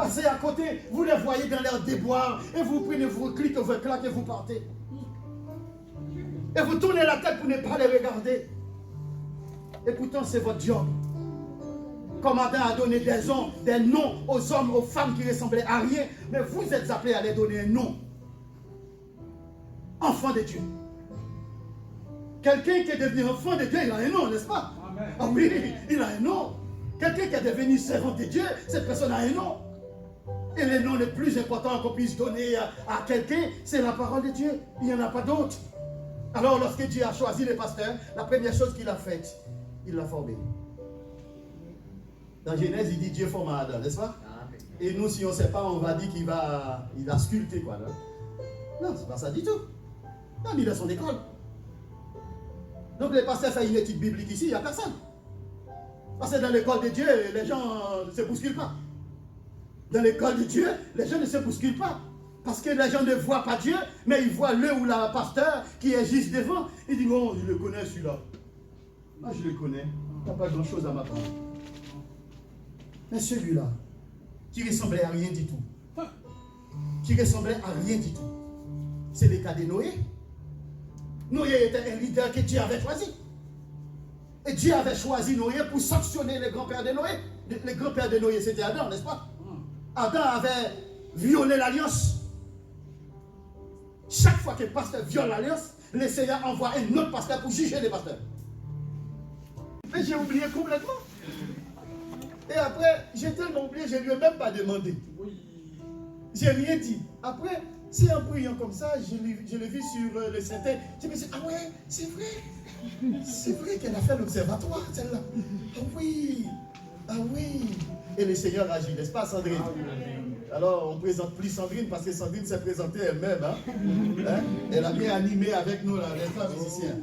passez à côté, vous les voyez dans leur déboire, et vous prenez vos clics, vos claques et vous partez. Et vous tournez la tête pour ne pas les regarder. Et pourtant, c'est votre job. Comme Adam a donné des noms aux hommes, aux femmes qui ressemblaient à rien, mais vous êtes appelés à les donner un nom. Enfant de Dieu. Quelqu'un qui est devenu enfant de Dieu, il a un nom, n'est-ce pas? Amen. Ah oui, il a un nom. Quelqu'un qui est devenu servant de Dieu, cette personne a un nom. Et le nom le plus important qu'on puisse donner à quelqu'un, c'est la parole de Dieu. Il n'y en a pas d'autre. Alors, lorsque Dieu a choisi le pasteur, la première chose qu'il a faite, il l'a formé. Dans Genèse, il dit Dieu forme Adam, n'est-ce pas? Et nous, si on ne sait pas, on va dire qu'il va sculpter quoi. Là. Non, c'est pas ça du tout. Non, il est dans son école. Donc, les pasteurs font une étude biblique ici, il n'y a personne. Parce que dans l'école de Dieu, les gens ne se bousculent pas. Dans l'école de Dieu, les gens ne se bousculent pas. Parce que les gens ne voient pas Dieu, mais ils voient le ou la pasteur qui est juste devant. Ils disent, oh, je le connais celui-là. Moi, je le connais. Il n'y a pas grand-chose à m'apprendre. Mais celui-là, qui ressemblait à rien du tout. Qui ressemblait à rien du tout. C'est le cas de Noé. Noé était un leader que Dieu avait choisi. Et Dieu avait choisi Noé pour sanctionner le grand-père de Noé. Le grand-père de Noé, c'était Adam, n'est-ce pas? Adam avait violé l'alliance. Chaque fois que le pasteur viole l'alliance, le Seigneur envoie un autre pasteur pour juger les pasteurs. Mais j'ai oublié complètement. Et après, j'ai tellement oublié, je ne lui ai même pas demandé. J'ai rien dit. Après, c'est en priant comme ça, je l'ai vu sur le synthé. Je me suis dit, ah ouais, c'est vrai. C'est vrai qu'elle a fait l'observatoire, celle-là. Ah oui, ah oui. Et le Seigneur agit, n'est-ce pas, Sandrine? Alors, on ne présente plus Sandrine parce que Sandrine s'est présentée elle-même. Hein? Elle a bien animé avec nous, là, n'est-ce pas, musiciens?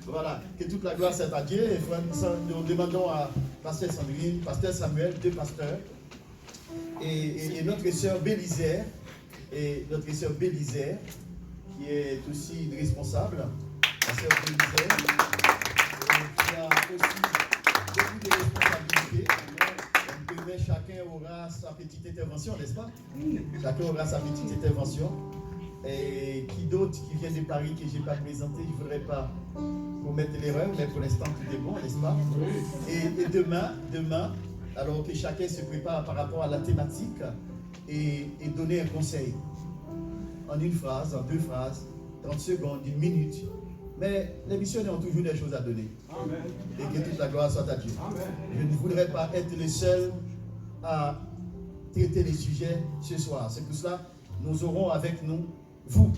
Voilà, que toute la gloire soit à Dieu. Et nous demandons à Pasteur Sandrine, Pasteur Samuel, deux pasteurs, et notre sœur Bélisère, qui est aussi une responsable, la sœur Bélisère, qui a aussi beaucoup de responsabilités. Mais chacun aura sa petite intervention, n'est-ce pas? Chacun aura sa petite intervention. Et qui d'autre qui vient de Paris que je n'ai pas présenté, je ne voudrais pas commettre l'erreur, mais pour l'instant tout est bon, n'est-ce pas? Et demain, alors que chacun se prépare par rapport à la thématique et donner un conseil. En une phrase, en deux phrases, 30 secondes, une minute. Mais les missionnaires ont toujours des choses à donner. Amen. Et que toute la gloire soit à Dieu. Amen. Je ne voudrais pas être le seul à traiter les sujets ce soir. C'est pour cela que nous aurons avec nous vous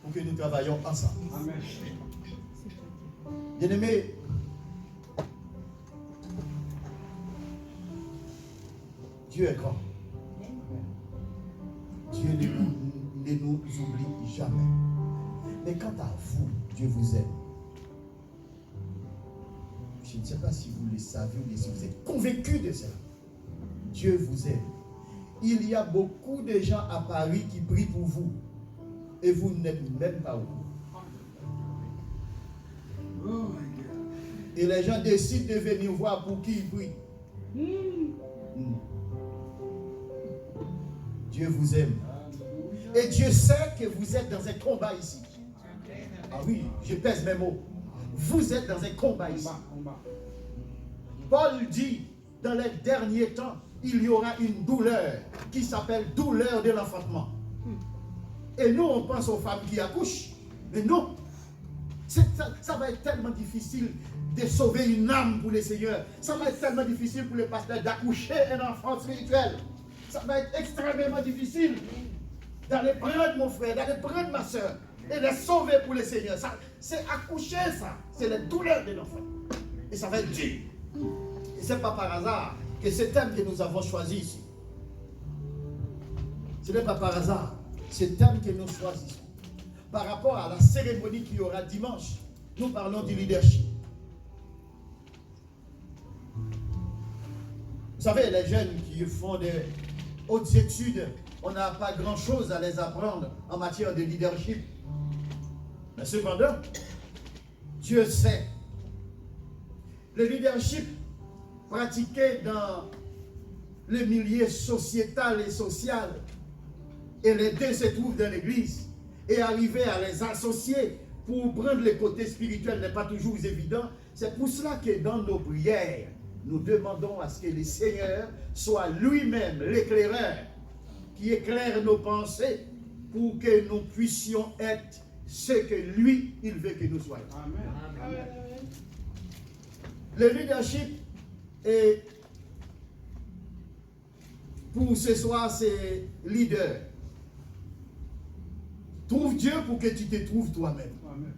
pour que nous travaillions ensemble. Amen. Bien-aimés, Dieu est grand. Dieu ne nous oublie jamais. Mais quant à vous, Dieu vous aime. Je ne sais pas si vous le savez ou si vous êtes convaincus de cela. Dieu vous aime. Il y a beaucoup de gens à Paris qui prient pour vous. Et vous n'êtes même pas où. Et les gens décident de venir voir pour qui ils prient. Dieu vous aime. Et Dieu sait que vous êtes dans un combat ici. Ah oui, je pèse mes mots. Vous êtes dans un combat ici. Paul dit, dans les derniers temps, il y aura une douleur qui s'appelle douleur de l'enfantement. Et nous, on pense aux femmes qui accouchent. Mais non, ça va être tellement difficile de sauver une âme pour le Seigneur. Ça va être tellement difficile pour le pasteur d'accoucher un enfant spirituel. Ça va être extrêmement difficile d'aller prendre mon frère, d'aller prendre ma soeur et les sauver pour le Seigneur. C'est accoucher, ça. C'est la douleur de l'enfant. Et ça va être dur. Et ce n'est pas par hasard que ce thème que nous avons choisi ici. Ce n'est pas par hasard. Ce thème que nous choisissons. Par rapport à la cérémonie qu'il y aura dimanche, nous parlons du leadership. Vous savez, les jeunes qui font des hautes études, on n'a pas grand-chose à les apprendre en matière de leadership. Mais cependant, Dieu sait. Le leadership pratiqué dans le milieu sociétal et social. Et les deux se trouvent dans l'église. Et arriver à les associer pour prendre le côté spirituel n'est pas toujours évident. C'est pour cela que dans nos prières, nous demandons à ce que le Seigneur soit lui-même l'éclaireur qui éclaire nos pensées pour que nous puissions être ce que lui, il veut que nous soyons. Amen. Le leadership est, pour ce soir, c'est leader. Trouve Dieu pour que tu te trouves toi-même. Amen.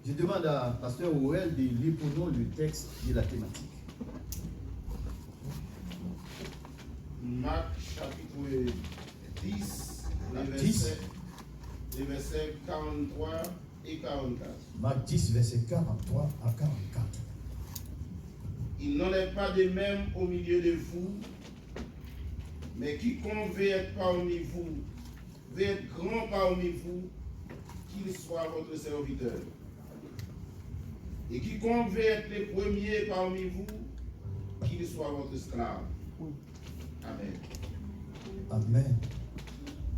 Je demande à Pasteur Ouel de lire pour nous le texte de la thématique. Marc chapitre 10, les versets 43 et 44. Marc 10, verset 43 à 44. Il n'en est pas de même au milieu de vous, mais quiconque veut être parmi vous, veut être grand parmi vous, qu'il soit votre serviteur. Et quiconque veut être le premier parmi vous, qu'il soit votre esclave. Amen. Amen.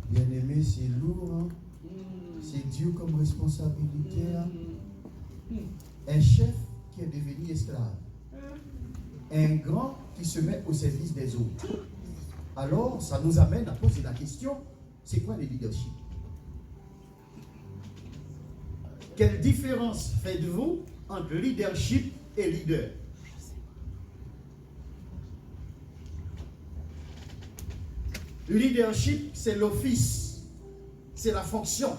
Bien-aimé, c'est lourd. Hein? C'est Dieu comme responsabilité. Hein? Un chef qui est devenu esclave. Un grand qui se met au service des autres. Alors, ça nous amène à poser la question, c'est quoi le leadership? Quelle différence faites-vous entre leadership et leader? Leadership, c'est l'office, c'est la fonction.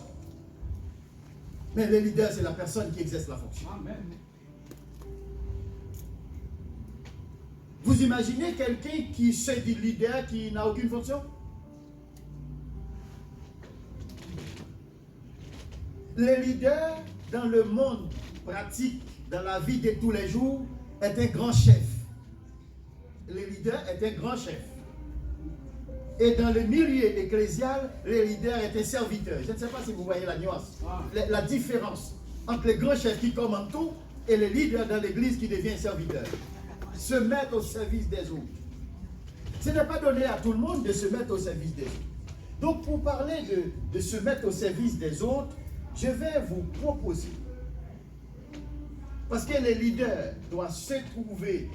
Mais le leader, c'est la personne qui exerce la fonction. Amen. Vous imaginez quelqu'un qui se dit leader qui n'a aucune fonction? Le leader, dans le monde pratique, dans la vie de tous les jours, est un grand chef. Le leader est un grand chef. Et dans le milieu ecclésial, le leader est un serviteur. Je ne sais pas si vous voyez la nuance, la différence entre le grand chef qui commande tout et le leader dans l'église qui devient serviteur. Se mettre au service des autres. Ce n'est pas donné à tout le monde de se mettre au service des autres. Donc pour parler de se mettre au service des autres, je vais vous proposer, parce que le leader doit se trouver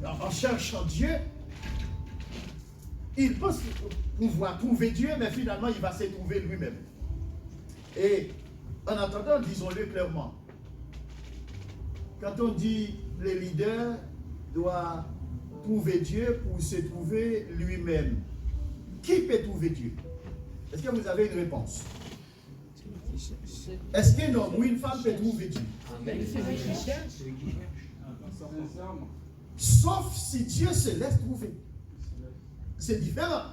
en cherchant Dieu. Il pense pouvoir trouver Dieu, mais finalement, il va se trouver lui-même. Et en attendant, disons-le clairement, quand on dit le leader doit trouver Dieu pour se trouver lui-même, qui peut trouver Dieu? Est-ce que vous avez une réponse? Est-ce qu'un homme ou une femme peut trouver Dieu? Sauf si Dieu se laisse trouver. C'est différent.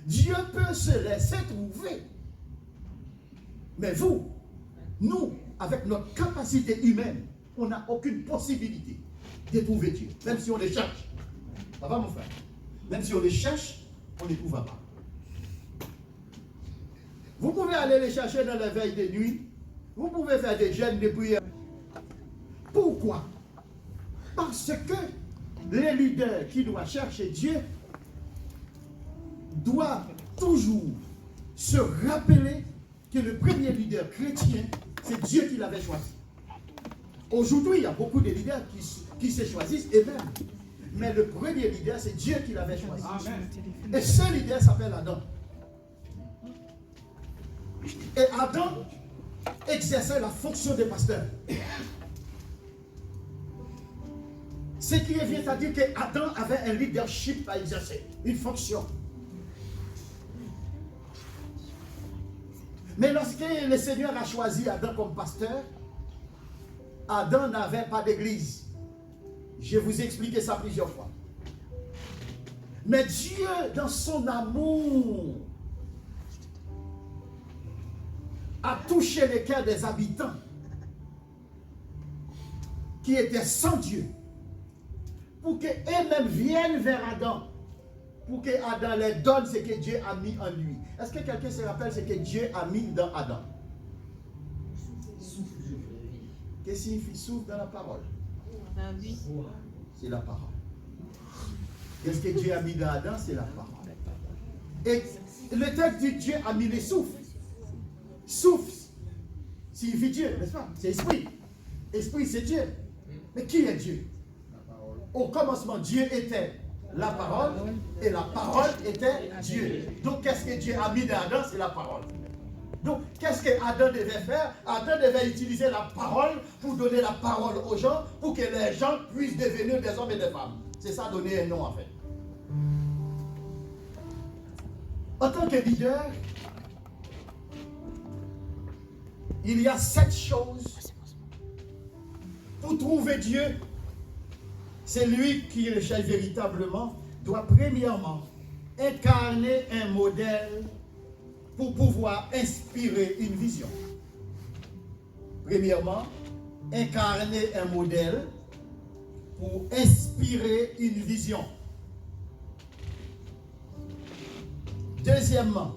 Dieu peut se laisser trouver. Mais vous, nous, avec notre capacité humaine, on n'a aucune possibilité de trouver Dieu. Même si on les cherche. Ça va, mon frère? Même si on les cherche, on ne les trouvera pas. Vous pouvez aller les chercher dans la veille de nuit. Vous pouvez faire des jeûnes de prière. Pourquoi? Parce que les leaders qui doivent chercher Dieu doit toujours se rappeler que le premier leader chrétien, c'est Dieu qui l'avait choisi. Aujourd'hui, il y a beaucoup de leaders qui se choisissent eux-mêmes. Mais le premier leader, c'est Dieu qui l'avait choisi. Amen. Et ce leader s'appelle Adam. Et Adam exerçait la fonction de pasteur. Ce qui vient à dire qu'Adam avait un leadership à exercer, une fonction. Mais lorsque le Seigneur a choisi Adam comme pasteur, Adam n'avait pas d'église. Je vous ai expliqué ça plusieurs fois. Mais Dieu, dans son amour, a touché les cœurs des habitants qui étaient sans Dieu, pour qu'eux-mêmes viennent vers Adam, pour que Adam leur donne ce que Dieu a mis en lui. Est-ce que quelqu'un se rappelle ce que Dieu a mis dans Adam? Qu'est-ce que signifie souffle dans la parole? c'est la parole. Qu'est-ce que Dieu a mis dans Adam? C'est la parole. Et le texte dit Dieu a mis les souffles. Souffle signifie Dieu, n'est-ce pas? C'est esprit. Esprit, c'est Dieu. Mais qui est Dieu? Au commencement, Dieu était la parole et la parole était Dieu. Donc, qu'est-ce que Dieu a mis dans Adam? C'est la parole. Donc, qu'est-ce que Adam devait faire? Adam devait utiliser la parole pour donner la parole aux gens, pour que les gens puissent devenir des hommes et des femmes. C'est ça, donner un nom en fait. En tant que leader, il y a 7 choses. Pour trouver Dieu, c'est lui qui recherche véritablement, doit premièrement incarner un modèle pour pouvoir inspirer une vision. Premièrement, incarner un modèle pour inspirer une vision. Deuxièmement,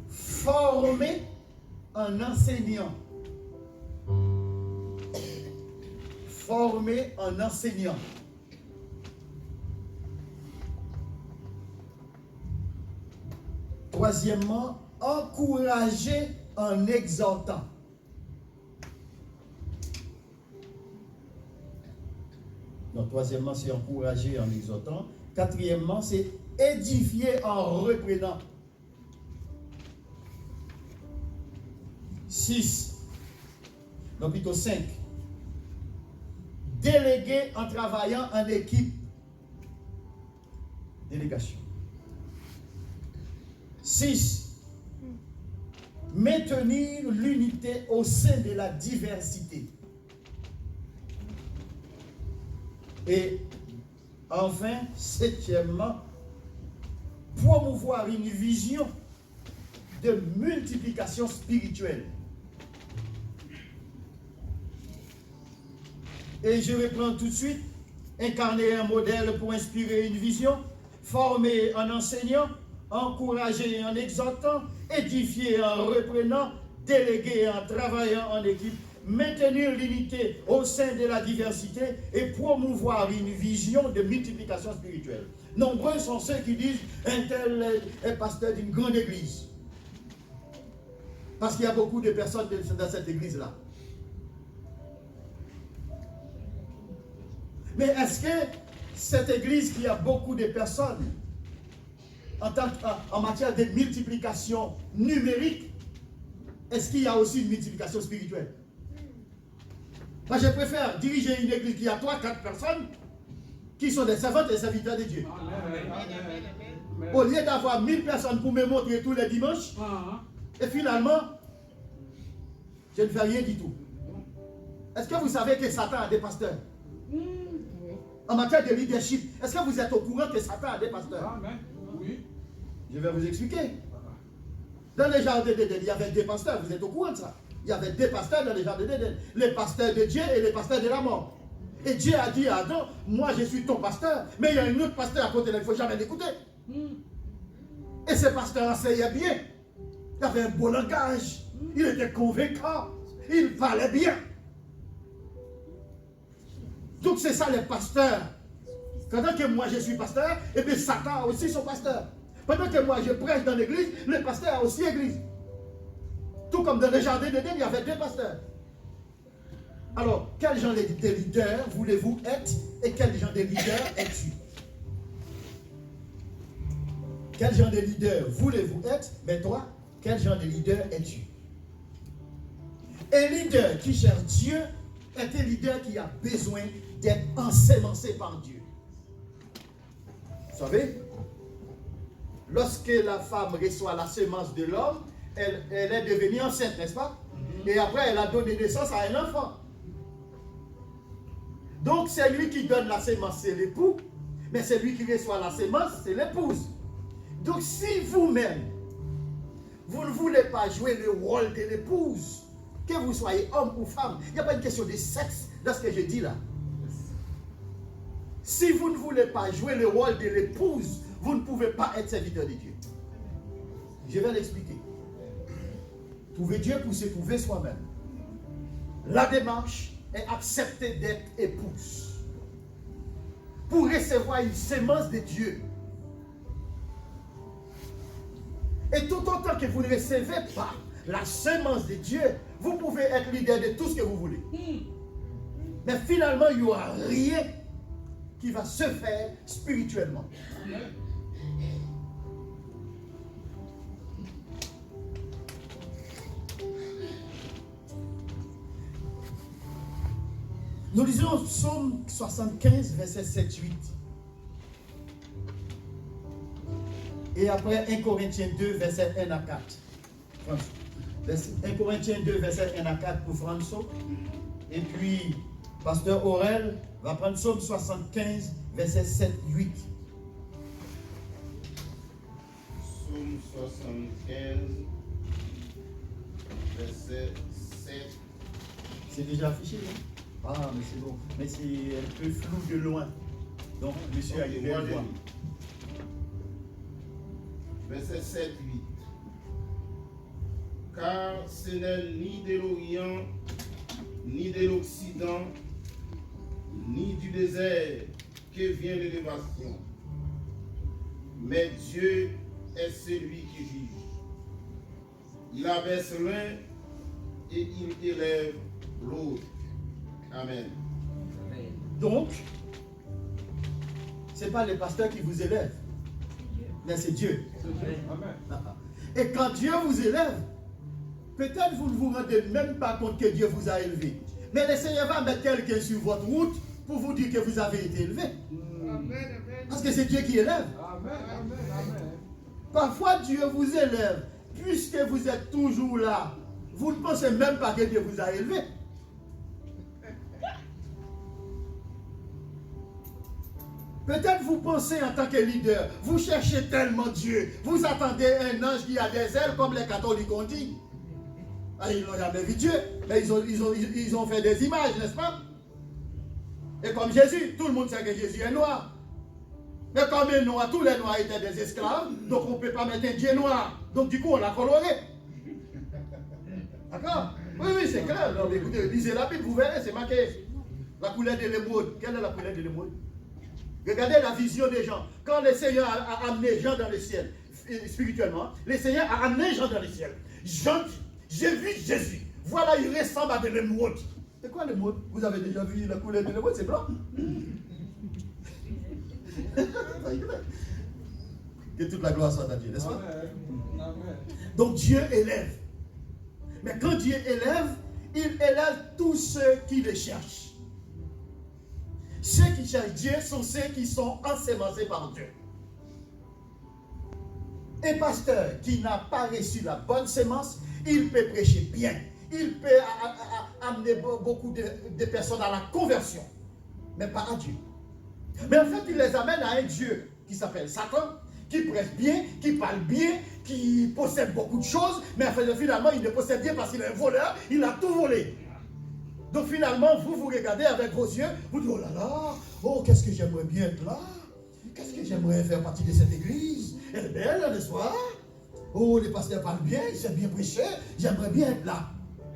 former un enseignant. Former un enseignant. Troisièmement, encourager en exhortant. Donc, troisièmement, c'est encourager en exhortant. Quatrièmement, c'est édifier en reprenant. 6. Non, plutôt 5. Déléguer en travaillant en équipe. Délégation. 6. Maintenir l'unité au sein de la diversité. Et enfin, 7e, promouvoir une vision de multiplication spirituelle. Et je reprends tout de suite. Incarner un modèle pour inspirer une vision, former un enseignant, encourager en exhortant, édifier en reprenant, déléguer en travaillant en équipe, maintenir l'unité au sein de la diversité et promouvoir une vision de multiplication spirituelle. Nombreux sont ceux qui disent un tel est pasteur d'une grande église. Parce qu'il y a beaucoup de personnes dans cette église-là. Mais est-ce que cette église qui a beaucoup de personnes en matière de multiplication numérique, est-ce qu'il y a aussi une multiplication spirituelle? Moi, je préfère diriger une église qui a 3-4 personnes qui sont des servantes et serviteurs de Dieu. Amen. Au lieu d'avoir 1000 personnes pour me montrer tous les dimanches, et finalement, je ne fais rien du tout. Est-ce que vous savez que Satan a des pasteurs? En matière de leadership, est-ce que vous êtes au courant que Satan a des pasteurs? Oui. Je vais vous expliquer. Dans les jardins d'Éden, il y avait des pasteurs, vous êtes au courant de ça? Il y avait des pasteurs dans les jardins d'Éden, les pasteurs de Dieu et les pasteurs de la mort. Et Dieu a dit à Adam, moi je suis ton pasteur, mais il y a un autre pasteur à côté, il ne faut jamais l'écouter. Et ce pasteur enseignait bien. Il avait un beau langage, il était convaincant, il parlait bien. Donc c'est ça les pasteurs. Pendant que moi je suis pasteur, et bien Satan a aussi son pasteur. Pendant que moi je prêche dans l'église, le pasteur a aussi l'église. Tout comme dans le jardin d'Éden, il y avait 2 pasteurs. Alors, quel genre de leader voulez-vous être et quel genre de leader es-tu? Quel genre de leader voulez-vous être? Mais toi, quel genre de leader es-tu? Un leader qui cherche Dieu est un leader qui a besoin d'être ensemencé par Dieu. Vous savez, lorsque la femme reçoit la semence de l'homme, elle est devenue enceinte, n'est-ce pas? Et après, elle a donné naissance à un enfant. Donc, c'est lui qui donne la semence, c'est l'époux, mais c'est lui qui reçoit la semence, c'est l'épouse. Donc, si vous-même, vous ne voulez pas jouer le rôle de l'épouse, que vous soyez homme ou femme, il n'y a pas une question de sexe dans ce que je dis là. Si vous ne voulez pas jouer le rôle de l'épouse, vous ne pouvez pas être serviteur de Dieu. Je vais l'expliquer. Trouver Dieu pour se trouver soi-même. La démarche et accepter d'être épouse. Pour recevoir une sémence de Dieu. Et tout autant que vous ne recevez pas la sémence de Dieu, vous pouvez être leader de tout ce que vous voulez. Mais finalement, il n'y aura rien qui va se faire spirituellement. Nous lisons Psaume 75, verset 7-8. Et après 1 Corinthiens 2, verset 1 à 4. 1 Corinthiens 2, verset 1 à 4 pour François. Et puis, Pasteur Aurel va prendre Psaume 75, verset 7-8. Psaume 75, verset 7. C'est déjà affiché, non? Ah, mais c'est bon. Mais c'est un peu flou de loin. Donc, monsieur a eu bien voir. Verset 7, 8. Car ce n'est ni de l'Orient, ni de l'Occident, ni du désert que vient l'élévation. Mais Dieu est celui qui juge. Il abaisse l'un et il élève l'autre. Amen. Donc, ce n'est pas les pasteurs qui vous élèvent, mais c'est Dieu. Amen. Et quand Dieu vous élève, peut-être vous ne vous rendez même pas compte que Dieu vous a élevé. Mais le Seigneur va mettre quelqu'un sur votre route pour vous dire que vous avez été élevé. Parce que c'est Dieu qui élève. Parfois, Dieu vous élève, puisque vous êtes toujours là. Vous ne pensez même pas que Dieu vous a élevé. Peut-être vous pensez en tant que leader, vous cherchez tellement Dieu, vous attendez un ange qui a des ailes comme les catholiques ont dit. Ah, ils n'ont jamais vu Dieu, mais ils ont fait des images, n'est-ce pas? Et comme Jésus, tout le monde sait que Jésus est noir. Mais comme les noirs, tous les noirs étaient des esclaves, donc on ne peut pas mettre un Dieu noir. Donc du coup, on l'a coloré. D'accord? Oui, c'est clair. Non, mais écoutez, lisez la Bible, vous verrez, c'est marqué. La couleur de l'émeraude. Quelle est la couleur de l'émeraude? Regardez la vision des gens. Quand le Seigneur a amené Jean dans le ciel, spirituellement, le Seigneur a amené Jean dans le ciel. Jean dit, j'ai vu Jésus. Voilà, il ressemble à de l'émeraude. C'est quoi l'émeraude? Vous avez déjà vu la couleur de l'émeraude? C'est blanc. Que toute la gloire soit à Dieu, n'est-ce pas? Donc Dieu élève. Mais quand Dieu élève, il élève tous ceux qui le cherchent. Ceux qui cherchent Dieu sont ceux qui sont ensemencés par Dieu. Un pasteur qui n'a pas reçu la bonne semence, il peut prêcher bien. Il peut amener beaucoup de personnes à la conversion, mais pas à Dieu. Mais en fait, il les amène à un Dieu qui s'appelle Satan, qui prêche bien, qui parle bien, qui possède beaucoup de choses, mais en fait, finalement, il ne possède rien parce qu'il est un voleur, il a tout volé. Donc finalement, vous regardez avec vos yeux, vous dites, oh là là, oh qu'est-ce que j'aimerais bien être là, qu'est-ce que j'aimerais faire partie de cette église, elle est belle, n'est-ce pas? Oh, les pasteurs parlent bien, ils savent bien prêcher, j'aimerais bien être là.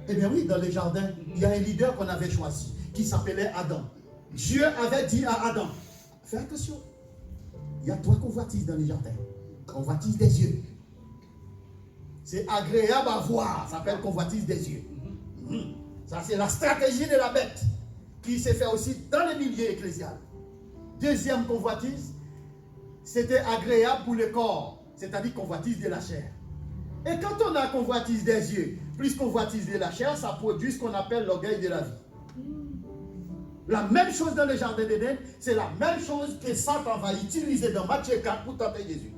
Eh bien oui, dans les jardins, il y a un leader qu'on avait choisi, qui s'appelait Adam. Dieu avait dit à Adam, fais attention, il y a 3 convoitises dans les jardins, convoitise des yeux. C'est agréable à voir, ça s'appelle convoitise des yeux. Ça, c'est la stratégie de la bête qui s'est fait aussi dans les milieux ecclésiales. Deuxième convoitise, c'était agréable pour le corps, c'est-à-dire convoitise de la chair. Et quand on a convoitise des yeux, plus convoitise de la chair, ça produit ce qu'on appelle l'orgueil de la vie. La même chose dans le jardin d'Éden, c'est la même chose que Satan va utiliser dans Matthieu 4 pour tenter Jésus.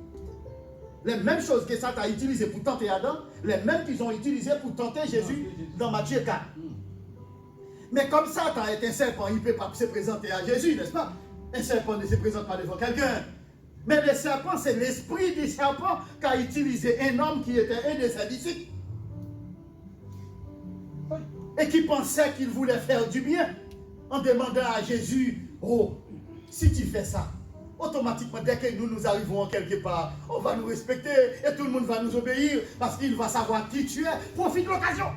Les mêmes choses que Satan a utilisées pour tenter Adam, les mêmes qu'ils ont utilisées pour tenter Jésus dans Matthieu 4. Mais comme Satan est un serpent, il ne peut pas se présenter à Jésus, n'est-ce pas? Un serpent ne se présente pas devant quelqu'un. Mais le serpent, c'est l'esprit du serpent qu'a utilisé un homme qui était un de ses disciples. Et qui pensait qu'il voulait faire du bien. En demandant à Jésus, oh, si tu fais ça, automatiquement, dès que nous arrivons quelque part, on va nous respecter et tout le monde va nous obéir parce qu'il va savoir qui tu es. Profite de l'occasion.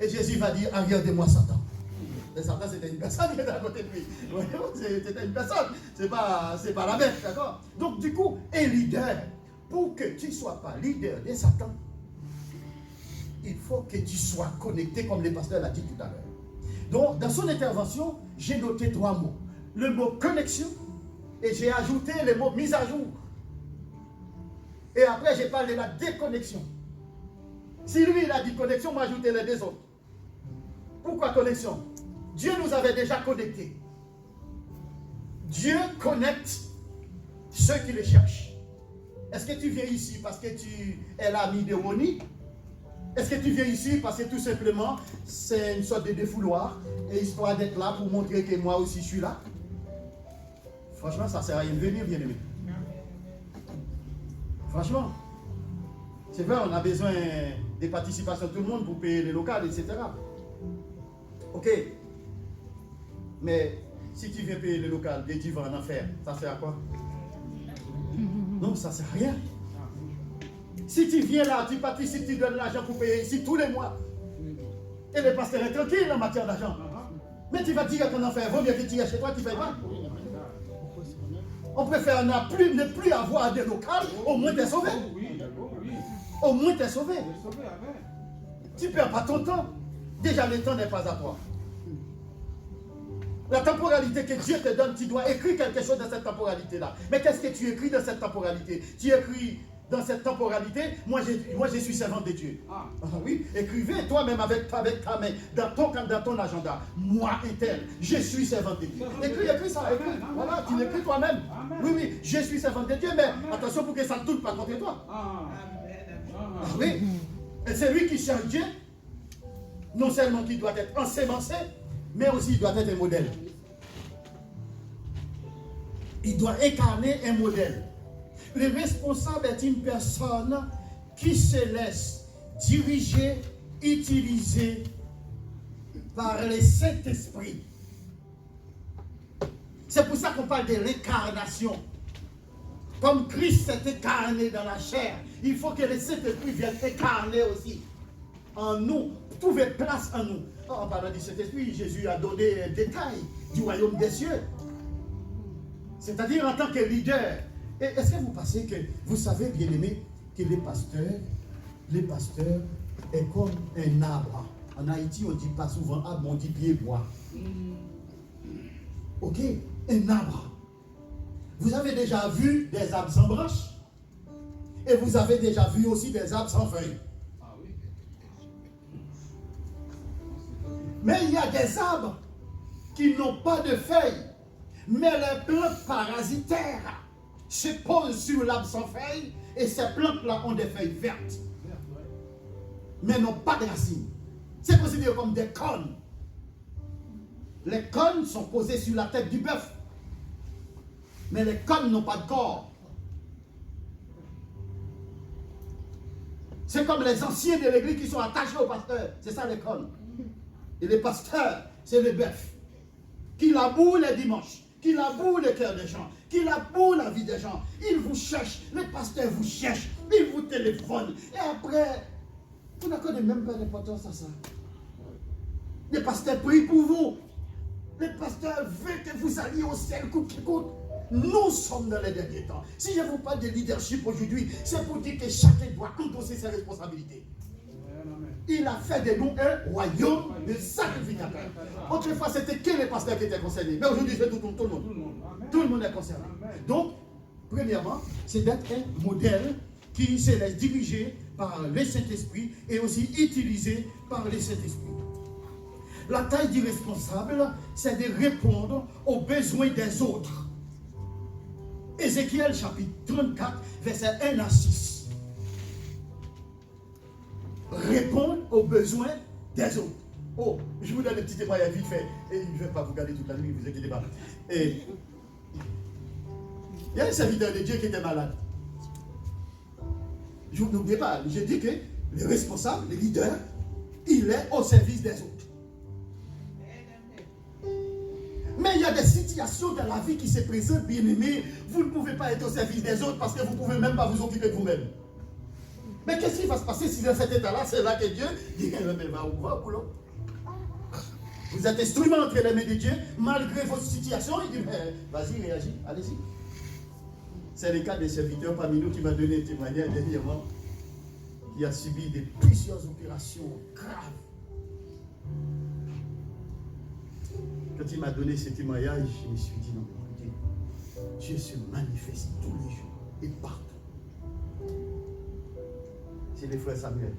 Et Jésus va dire, arrière de moi, Satan. Et Satan, c'était une personne qui était à côté de lui. C'était une personne. C'est pas la bête, d'accord? Donc, du coup, un leader, pour que tu ne sois pas leader de Satan, il faut que tu sois connecté, comme le pasteur l'a dit tout à l'heure. Donc, dans son intervention, j'ai noté 3 mots. Le mot connexion, et j'ai ajouté le mot mise à jour. Et après, j'ai parlé de la déconnexion. Si lui, il a dit connexion, moi, ajouté les 2 autres. Pourquoi connexion? Dieu nous avait déjà connectés. Dieu connecte ceux qui le cherchent. Est-ce que tu viens ici parce que tu es l'ami de Roni? Est-ce que tu viens ici parce que tout simplement, c'est une sorte de défouloir et histoire d'être là pour montrer que moi aussi je suis là? Franchement, ça ne sert à rien de venir, bien aimé. Franchement. C'est vrai, on a besoin des participations de tout le monde pour payer les locales, etc. Ok. Mais si tu viens payer les locales, des divans en enfer, ça sert à quoi? Non, ça ne sert à rien. Si tu viens là, tu participes, tu donnes l'argent pour payer ici tous les mois. Et le pasteur est tranquille en matière d'argent. Mais tu vas dire qu'en enfer, vaut mieux que tu ies chez toi, tu ne payes pas. On préfère ne plus avoir des locales, au moins t'es sauvé. Au moins t'es sauvé. Tu ne perds pas ton temps. Déjà, le temps n'est pas à toi. La temporalité que Dieu te donne, tu dois écrire quelque chose dans cette temporalité-là. Mais qu'est-ce que tu écris dans cette temporalité? Tu écris dans cette temporalité, moi je suis servant de Dieu. Ah oui, écrivez toi-même avec ta main, dans ton agenda. Moi, tel, je suis servant de Dieu. Écris ça, écris. Voilà, tu l'écris toi-même. Oui, je suis servant de Dieu, mais attention pour que ça ne tourne pas contre toi. Oui, et c'est lui qui cherche Dieu, non seulement qui doit être ensemencé, mais aussi il doit être un modèle. Il doit incarner un modèle. Le responsable est une personne qui se laisse diriger, utiliser par le Saint-Esprit. C'est pour ça qu'on parle de l'incarnation. Comme Christ s'est incarné dans la chair, il faut que le Saint-Esprit vienne incarner aussi en nous, trouver place en nous. En parlant du Saint-Esprit, Jésus a donné un détail du royaume des cieux. C'est-à-dire en tant que leader. Et est-ce que vous pensez que vous savez, bien aimé, que les pasteurs est comme un arbre. En Haïti, on ne dit pas souvent arbre, on dit pied bois. Ok, un arbre. Vous avez déjà vu des arbres sans branches et vous avez déjà vu aussi des arbres sans feuilles. Mais il y a des arbres qui n'ont pas de feuilles, mais les plantes parasitaires se posent sur l'arbre sans feuilles et ces plantes-là ont des feuilles vertes, mais n'ont pas de racines. C'est considéré comme des cônes. Les cônes sont posés sur la tête du bœuf, mais les cônes n'ont pas de corps. C'est comme les anciens de l'église qui sont attachés au pasteur. C'est ça les cônes. Et les pasteurs, c'est les bœufs qui labourent les dimanches, qui labourent le cœur des gens, qui labourent la vie des gens. Ils vous cherchent, les pasteurs vous cherchent, ils vous téléphonent. Et après, vous n'accordez même pas d'importance à ça. Les pasteurs prient pour vous. Les pasteurs veulent que vous alliez au ciel coûte qui coûte. Nous sommes dans les derniers temps. Si je vous parle de leadership aujourd'hui, c'est pour dire que chacun doit endosser ses responsabilités. Il a fait de nous un royaume de sacrificateurs. Autrefois, c'était que les pasteurs qui étaient concernés. Mais aujourd'hui, c'est tout le monde. Tout le monde est concerné. Donc, premièrement, c'est d'être un modèle qui se laisse diriger par le Saint-Esprit et aussi utilisé par le Saint-Esprit. La taille du responsable, c'est de répondre aux besoins des autres. Ézéchiel chapitre 34, versets 1 à 6. Répondre aux besoins des autres. Oh, je vous donne un petit témoignage vite fait. Et je ne vais pas vous garder toute la nuit, ne vous inquiétez pas. Et il y a un serviteur de Dieu qui était malade. Je n'oubliez pas, j'ai dit que le responsable, le leader, il est au service des autres. Mais il y a des situations dans la vie qui se présentent, bien aimés. Vous ne pouvez pas être au service des autres parce que vous ne pouvez même pas vous occuper de vous-même. Mais qu'est-ce qui va se passer si dans cet état-là, c'est là que Dieu dit, mais va où va, boulot? Vous êtes instrument entre les mains de Dieu, malgré votre situation, il dit, mais vas-y, réagis, allez-y. C'est le cas des serviteurs parmi nous qui m'a donné un témoignage dernièrement, qui a subi de plusieurs opérations graves. Quand il m'a donné ce témoignage, je me suis dit, non, écoutez, Dieu se manifeste tous les jours et partout. C'est le frère Samuel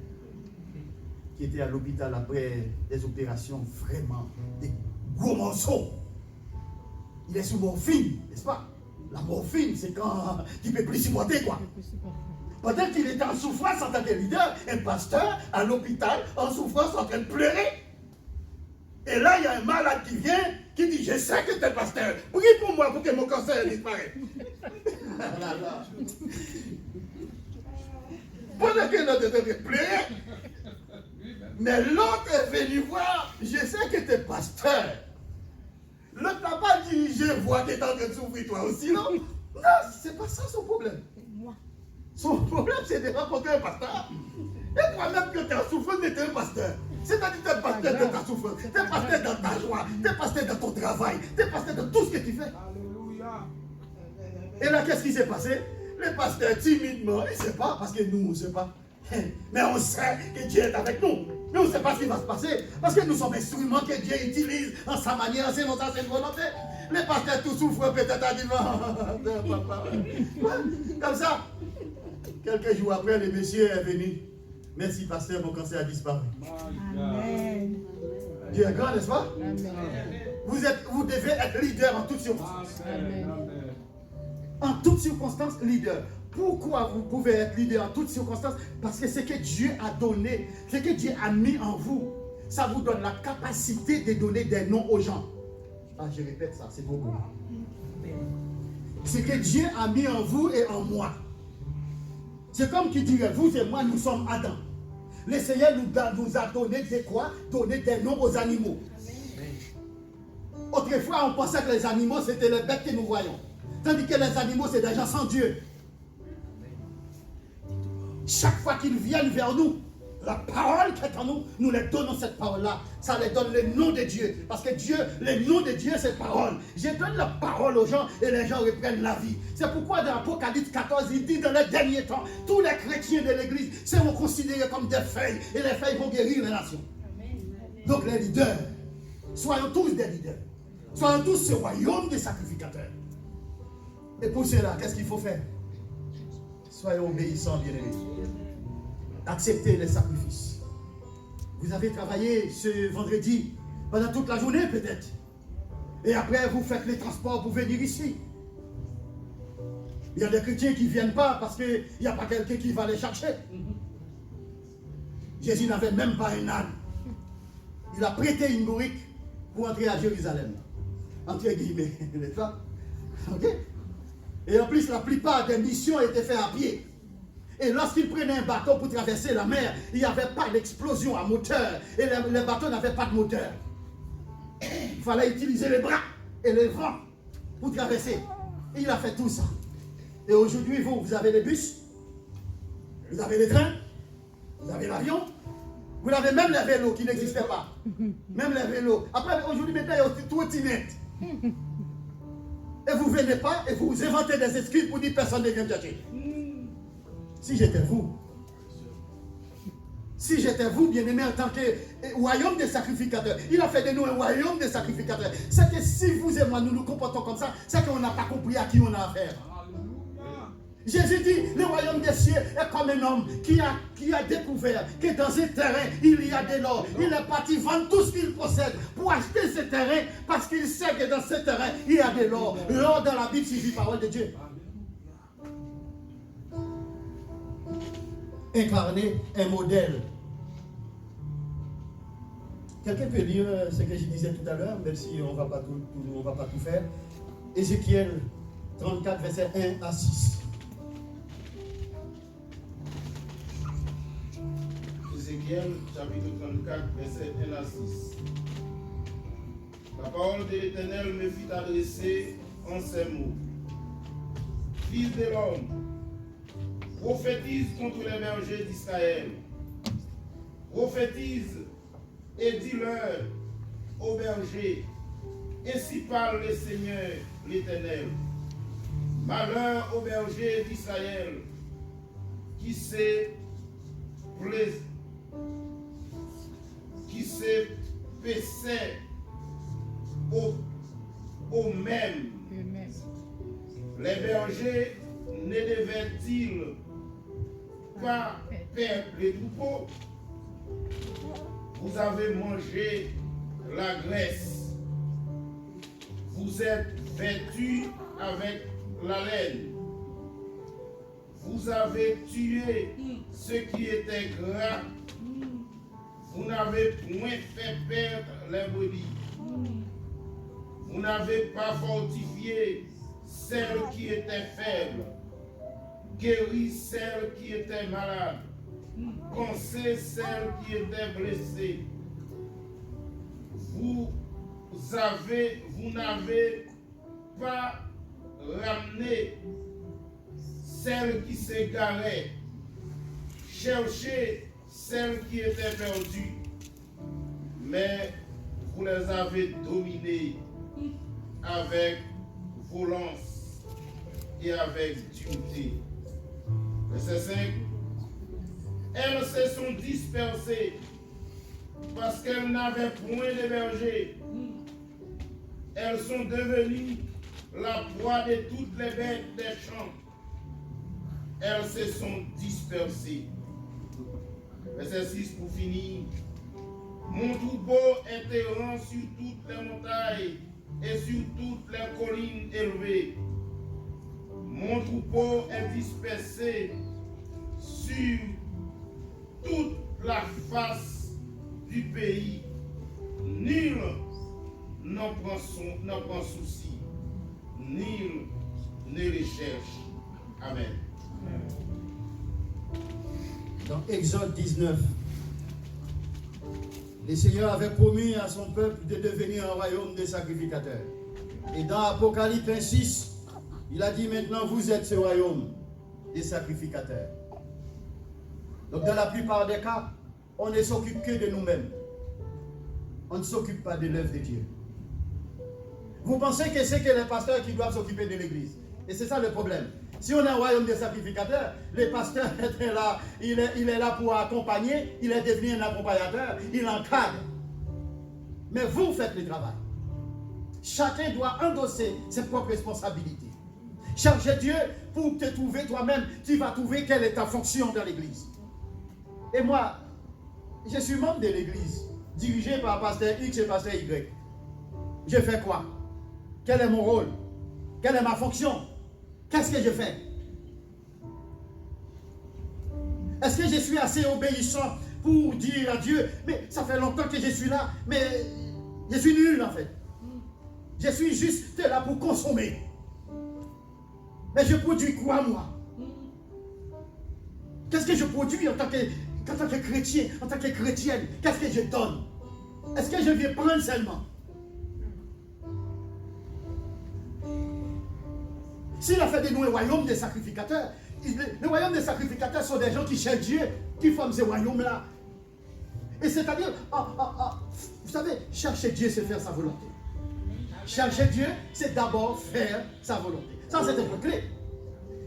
qui était à l'hôpital après des opérations vraiment des gros morceaux. Il est sous morphine, n'est-ce pas? La morphine, c'est quand il ne peut plus supporter, quoi. Pendant qu'il était en souffrance en tant que leader, un pasteur à l'hôpital en souffrance en train de pleurer. Et là, il y a un malade qui vient, qui dit, je sais que tu es pasteur, prie pour moi pour que mon cancer disparaisse. Pendant que l'autre était en train de pleurer, mais l'autre est venu voir, je sais que tu es pasteur. L'autre n'a pas dit, je vois que tu es en train de souffrir toi aussi, non? Non, c'est pas ça son problème. Son problème, c'est de rencontrer un pasteur. Et toi-même que tu es en souffrance, tu es un pasteur. C'est-à-dire que tu es pasteur de ta souffrance, tu es pasteur dans ta joie, tu es pasteur dans ton travail, tu es pasteur dans tout ce que tu fais. Alléluia. Et là, qu'est-ce qui s'est passé? Le pasteur, timidement, il ne sait pas, parce que nous, on ne sait pas. Mais on sait que Dieu est avec nous. Mais on ne sait pas ce qui va se passer. Parce que nous sommes instruments que Dieu utilise en sa manière, c'est notre ancienne volonté. Les pasteurs tout souffrent peut-être à dire, comme ça. Quelques jours après, le monsieur est venu. Merci pasteur, mon cancer a disparu. Amen. Dieu est grand, n'est-ce pas? Amen. Vous devez être leader en toutes circonstances. Amen. En toutes circonstances, leader. Pourquoi vous pouvez être leader en toutes circonstances? Parce que ce que Dieu a donné, ce que Dieu a mis en vous, ça vous donne la capacité de donner des noms aux gens. Ah, je répète ça, c'est beaucoup. Ce que Dieu a mis en vous et en moi. C'est comme qui dirait, vous et moi, nous sommes Adam. Le Seigneur nous a donné des quoi? Donné des noms aux animaux. Autrefois, on pensait que les animaux, c'était les bêtes que nous voyons. Tandis que les animaux, c'est des gens sans Dieu. Chaque fois qu'ils viennent vers nous, la parole qui est en nous, nous les donnons cette parole-là. Ça les donne le nom de Dieu. Parce que Dieu, le nom de Dieu, c'est parole. Je donne la parole aux gens et les gens reprennent la vie. C'est pourquoi dans l'Apocalypse 14, il dit dans les derniers temps, tous les chrétiens de l'église seront considérés comme des feuilles. Et les feuilles vont guérir les nations. Donc les leaders, soyons tous des leaders. Soyons tous ce royaume des sacrificateurs. Et pour cela, qu'est-ce qu'il faut faire? Soyons obéissants, bien-aimés. Acceptez les sacrifices. Vous avez travaillé ce vendredi pendant toute la journée peut-être. Et après vous faites les transports pour venir ici. Il y a des chrétiens qui ne viennent pas parce qu'il n'y a pas quelqu'un qui va les chercher. Jésus n'avait même pas un âne. Il a prêté une bourrique pour entrer à Jérusalem. Entre guillemets, n'est-ce pas? Ok? Et en plus, la plupart des missions étaient faites à pied. Et lorsqu'ils prenaient un bateau pour traverser la mer, il n'y avait pas d'explosion à moteur. Et les bateaux n'avaient pas de moteur. Il fallait utiliser les bras et les vents pour traverser. Et il a fait tout ça. Et aujourd'hui, vous avez les bus, vous avez les trains, vous avez l'avion, vous avez même les vélos qui n'existaient pas. Même les vélos. Après, aujourd'hui, maintenant, il y a aussi trottinette. Et vous ne venez pas et vous inventez des excuses pour dire personne ne vient me chercher. Si j'étais vous, bien-aimé, en tant que royaume des sacrificateurs, il a fait de nous un royaume des sacrificateurs. C'est que si vous et moi, nous nous comportons comme ça, c'est qu'on n'a pas compris à qui on a affaire. Jésus dit, le royaume des cieux est comme un homme qui a découvert que dans ce terrain, il y a de l'or. Il est parti vendre tout ce qu'il possède pour acheter ce terrain parce qu'il sait que dans ce terrain, il y a de l'or. L'or dans la Bible signifie parole de Dieu. Incarner un modèle. Quelqu'un peut lire ce que je disais tout à l'heure, même si on ne va pas tout faire. Ézéchiel 34, verset 1 à 6. Ézéchiel, chapitre 34, verset 1 à 6. La parole de l'Éternel me fit adresser en ces mots. Fils de l'homme, prophétise contre les bergers d'Israël. Prophétise et dis-leur aux bergers, ainsi parle le Seigneur l'Éternel. Malheur aux bergers d'Israël qui se paissaient au même. Les bergers ne devaient-ils pas perdre les troupeaux? Vous avez mangé la graisse. Vous êtes vêtus avec la laine. Vous avez tué ce qui était gras. Vous n'avez point fait perdre les brebis. Vous n'avez pas fortifié celles qui étaient faibles, guéri celles qui étaient malades, pensé celles qui étaient blessées. Vous n'avez pas ramené celles qui s'égaraient, cherché celles qui étaient perdues, mais vous les avez dominées avec violence et avec dureté. Verset 5. Elles se sont dispersées parce qu'elles n'avaient point de berger. Elles sont devenues la proie de toutes les bêtes des champs. Elles se sont dispersées. Verset 6 pour finir. Mon troupeau est errant sur toutes les montagnes et sur toutes les collines élevées. Mon troupeau est dispersé sur toute la face du pays. Nul n'en prend souci. Nul ne les cherche. Amen. Dans Exode 19, le Seigneur avait promis à son peuple de devenir un royaume de sacrificateurs. Et dans Apocalypse 6, il a dit maintenant vous êtes ce royaume des sacrificateurs. Donc dans la plupart des cas, on ne s'occupe que de nous-mêmes. On ne s'occupe pas de l'œuvre de Dieu. Vous pensez que c'est que les pasteurs qui doivent s'occuper de l'église. Et c'est ça le problème. Si on est un royaume des sacrificateurs, le pasteur est là, il est là pour accompagner, il est devenu un accompagnateur, il encadre. Mais vous faites le travail. Chacun doit endosser ses propres responsabilités. Cherchez Dieu pour te trouver toi-même. Tu vas trouver quelle est ta fonction dans l'église. Et moi, je suis membre de l'église, dirigé par pasteur X et pasteur Y. Je fais quoi? Quel est mon rôle? Quelle est ma fonction? Qu'est-ce que je fais? Est-ce que je suis assez obéissant pour dire à Dieu, mais ça fait longtemps que je suis là, mais je suis nul en fait. Je suis juste là pour consommer. Mais je produis quoi moi? Qu'est-ce que je produis en tant que chrétien, en tant que chrétienne? Qu'est-ce que je donne? Est-ce que je viens prendre seulement? S'il a fait de nous un royaume des sacrificateurs, le royaume des sacrificateurs sont des gens qui cherchent Dieu, qui forment ce royaume-là. Et c'est-à-dire, vous savez, chercher Dieu, c'est faire sa volonté. Chercher Dieu, c'est d'abord faire sa volonté. Ça, c'est un peu clé.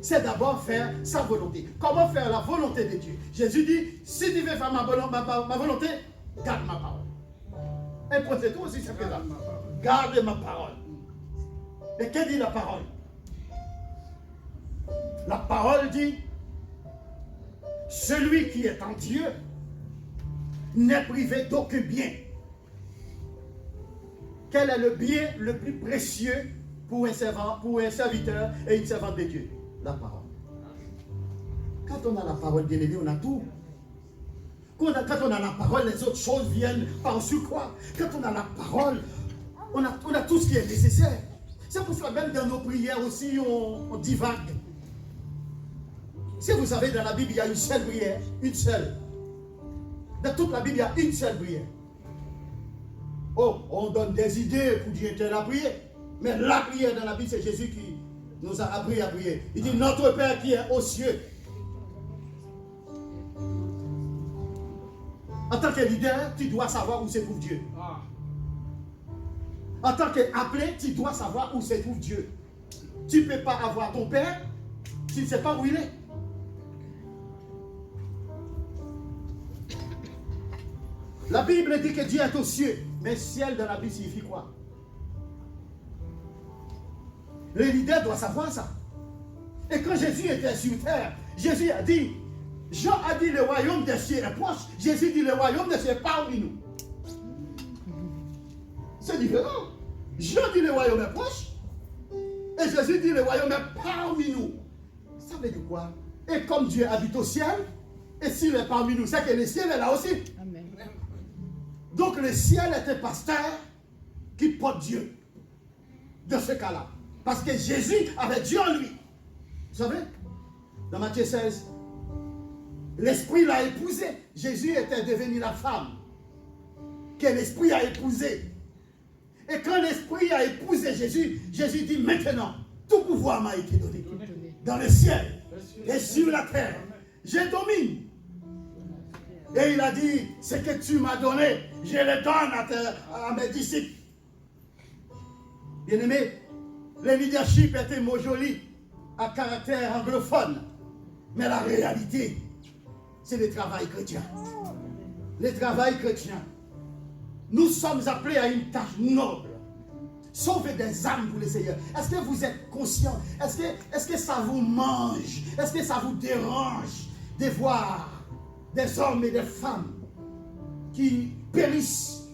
C'est d'abord faire sa volonté. Comment faire la volonté de Dieu? Jésus dit, si tu veux faire ma volonté, garde ma parole. Et pour c'est tout aussi, c'est que ça. Garde ma parole. Et que dit la parole? La parole dit, celui qui est en Dieu n'est privé d'aucun bien. Quel est le bien le plus précieux pour un serviteur et une servante de Dieu? La parole. Quand on a la parole, bien aimé, on a tout. Quand on a la parole, les autres choses viennent par-dessus quoi? Quand on a la parole, on a tout ce qui est nécessaire. C'est pour ça même dans nos prières aussi, on divague. Si vous savez, dans la Bible, il y a une seule prière, une seule. Dans toute la Bible, il y a une seule prière. Oh, on donne des idées pour dire qu'elle a prié. Mais la prière dans la Bible, c'est Jésus qui nous a appris à prier. Il dit, notre Père qui est aux cieux. En tant que leader, tu dois savoir où se trouve Dieu. En tant qu'appelé, tu dois savoir où se trouve Dieu. Tu ne peux pas avoir ton père, tu ne sais pas où il est. La Bible dit que Dieu est aux cieux, mais ciel dans la Bible signifie quoi? Le leader doit savoir ça. Et quand Jésus était sur terre, Jésus a dit, Jean a dit le royaume des cieux est proche. Jésus dit le royaume des cieux est parmi nous. C'est différent. Jean dit le royaume est proche. Et Jésus dit le royaume est parmi nous. Ça veut dire quoi? Et comme Dieu habite au ciel, et s'il est parmi nous, c'est que le ciel est là aussi. Amen. Donc le ciel est un pasteur qui porte Dieu. Dans ce cas-là. Parce que Jésus avait Dieu en lui. Vous savez? Dans Matthieu 16, l'Esprit l'a épousé. Jésus était devenu la femme que l'Esprit a épousée. Et quand l'Esprit a épousé Jésus, Jésus dit maintenant, tout pouvoir m'a été donné. Dans le ciel et sur la terre. Je domine. Et il a dit, ce que tu m'as donné, je le donne à mes disciples. Bien-aimé, le leadership est un mot joli, à caractère anglophone. Mais la réalité, c'est le travail chrétien. Le travail chrétien. Nous sommes appelés à une tâche noble. Sauver des âmes pour le Seigneur. Est-ce que vous êtes conscient? Est-ce que ça vous mange? Est-ce que ça vous dérange de voir des hommes et des femmes qui périssent